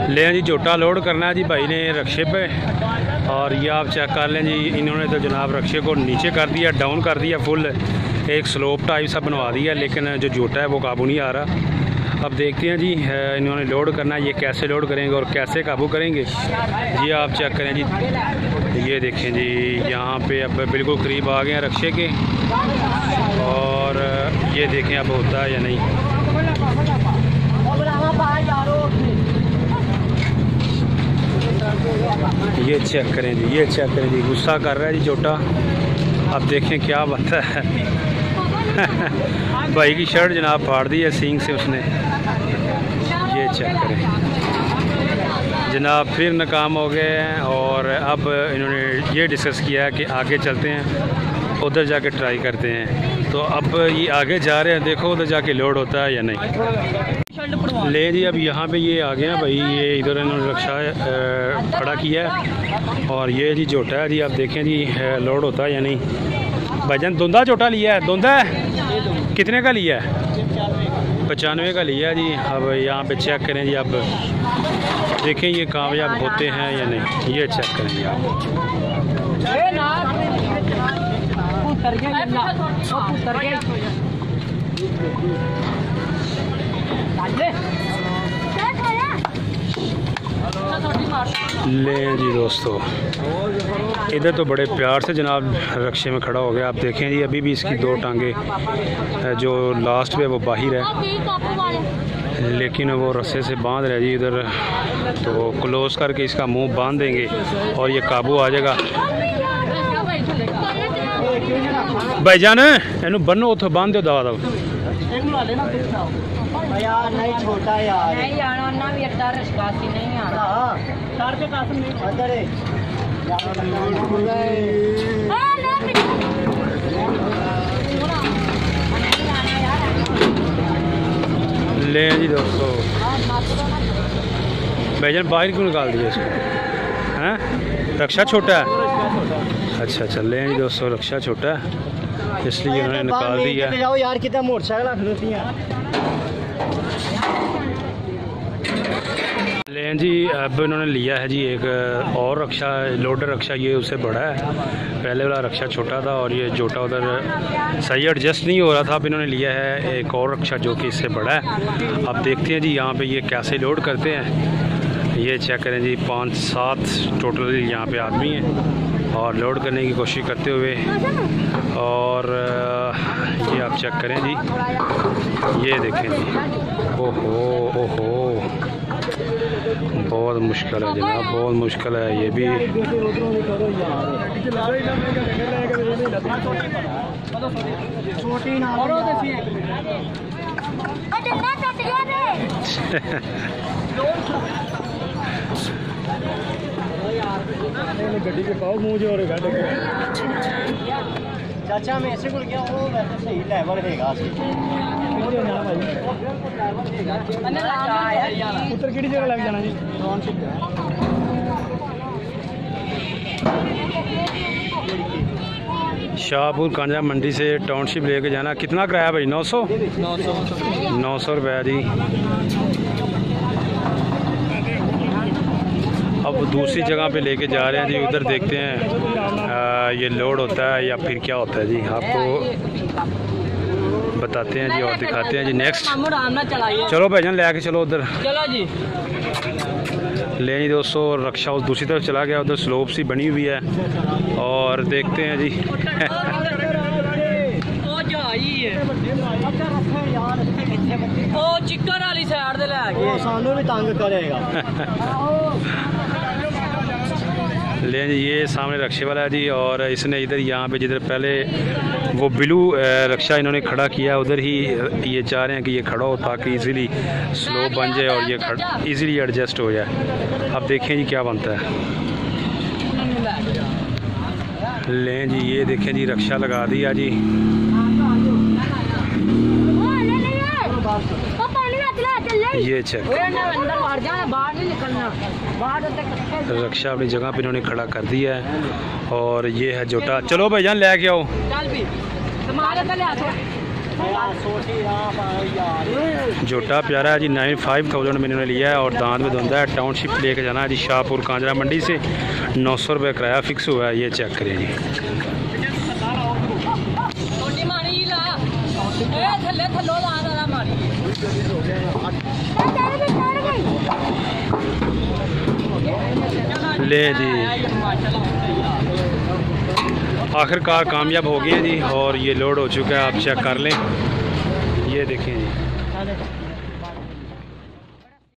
ले जी झोटा लोड करना है जी भाई ने रक्शे पे। और ये आप चेक कर लें जी, इन्होंने तो जनाब रक्शे को नीचे कर दिया, डाउन कर दिया, फुल एक स्लोप टाइप सा बनवा दिया, लेकिन जो झोटा है वो काबू नहीं आ रहा। अब देखते हैं जी इन्होंने लोड करना है, ये कैसे लोड करेंगे और कैसे काबू करेंगे। ये आप चेक करें जी, ये देखें जी यहाँ पे अब बिल्कुल करीब आ गए हैं रक्शे के। और ये देखें अब होता है या नहीं। ये चेक करें जी, ये चेक करें जी, गुस्सा कर रहा है जी झोटा। अब देखें क्या बात है। भाई की शर्ट जनाब फाड़ दी है सींग से उसने। ये चेक करें जनाब, फिर नाकाम हो गए हैं। और अब इन्होंने ये डिस्कस किया है कि आगे चलते हैं, उधर जाके ट्राई करते हैं। तो अब ये आगे जा रहे हैं, देखो उधर जाके लोड होता है या नहीं। ले जी अब यहाँ पे ये आ गए हैं भाई, ये इधर इन्होंने रक्षा खड़ा किया है। और ये जी झोटा है जी, आप देखें जी लोड होता है या नहीं। भाईजान धुंधा झोटा लिया है, धुंधा है, कितने का लिया है? 95 का लिया जी। अब यहाँ पे चेक करें जी, अब देखें ये कामयाब होते हैं या नहीं। ये चेक करें जी आप। ले जी दोस्तों, इधर तो बड़े प्यार से जनाब रक्शे में खड़ा हो गया। आप देखें जी अभी भी इसकी दो टांगे जो लास्ट पे वो बाहर है, लेकिन वो रस्से से बांध रहे जी इधर। तो क्लोज करके इसका मुंह बांध देंगे और ये काबू आ जाएगा। भाईजान इनू बनो उतो बांध दो, दवा दो यार नहीं छोटा यार नहीं आना ना भी अड्डा रशकासी नहीं आना। हां पे कासम नहीं अंदर है ले जी दोस्तों। भाईजान बाहर क्यों निकाल दिया इसको? हैं रक्षा छोटा है। अच्छा अच्छा, ले जी दोस्तों रक्षा छोटा है इसलिए उन्होंने निकाल दिया। जाओ यार कितना मोटरसाइकिल लें जी। अब इन्होंने लिया है जी एक और रक्षा, लोडर रक्षा, ये उससे बड़ा है। पहले वाला रक्षा छोटा था और ये छोटा उधर सही एडजस्ट नहीं हो रहा था। अब इन्होंने लिया है एक और रक्षा जो कि इससे बड़ा है। अब देखते हैं जी यहाँ पे ये कैसे लोड करते हैं। ये चेक करें जी, 5-7 टोटल यहाँ पे आदमी हैं और लोड करने की कोशिश करते हुए। और ये आप चेक करें जी, ये देखें जी, ओहो ओहो बहुत मुश्किल है जनाब, बहुत मुश्किल है ये भी। गड्डी के पाओ मुँह जो चाचा मैं ऐसे को गया वो वैसे सही लेवल हैगा उत्तर किहड़ी जगह लग जाना जी? शाहपुर कांजा मंडी से टाउनशिप लेके जाना। कितना किराया भाई? 900 रुपया जी। अब दूसरी जगह पे लेके जा रहे हैं जी, उधर देखते हैं ये लोड होता है या फिर क्या होता है जी, आपको बताते हैं जी और दिखाते हैं जी नेक्स्ट। चलो भाईजान ले आके चलो उधर, चलो जी। ले जी दोस्तों, रक्षा उस दूसरी तरफ चला गया, उधर स्लोप सी बनी हुई है और देखते हैं जी। चिकन वाली साइड दे ले सानू भी तंग करेगा। ले जी ये सामने रक्षे वाला है जी। और इसने इधर यहाँ पे जिधर पहले वो ब्लू रक्षा इन्होंने खड़ा किया उधर ही ये चाह रहे हैं कि ये खड़ा हो ताकि इजीली स्लो बन जाए और ये इजीली एडजस्ट हो जाए। अब देखें जी क्या बनता है। लें जी ये देखें जी रक्षा लगा दिया जी। ये चेक रक्षा अपनी जगह पे इन्होंने खड़ा कर दिया है। और ये है जोटा, चलो भाईजान ले के आओ। जोटा प्यारा है जी, 95,000 में इन्होंने लिया है और दांत में धुंधा है। टाउनशिप लेके जाना है जी शाहपुर कांजरा मंडी से। 900 रुपये किराया फिक्स हुआ है। ये चेक करें जी। ले जी आखिरकार कामयाब हो गए हैं जी और ये लोड हो चुका है। आप चेक कर लें, ये देखें जी।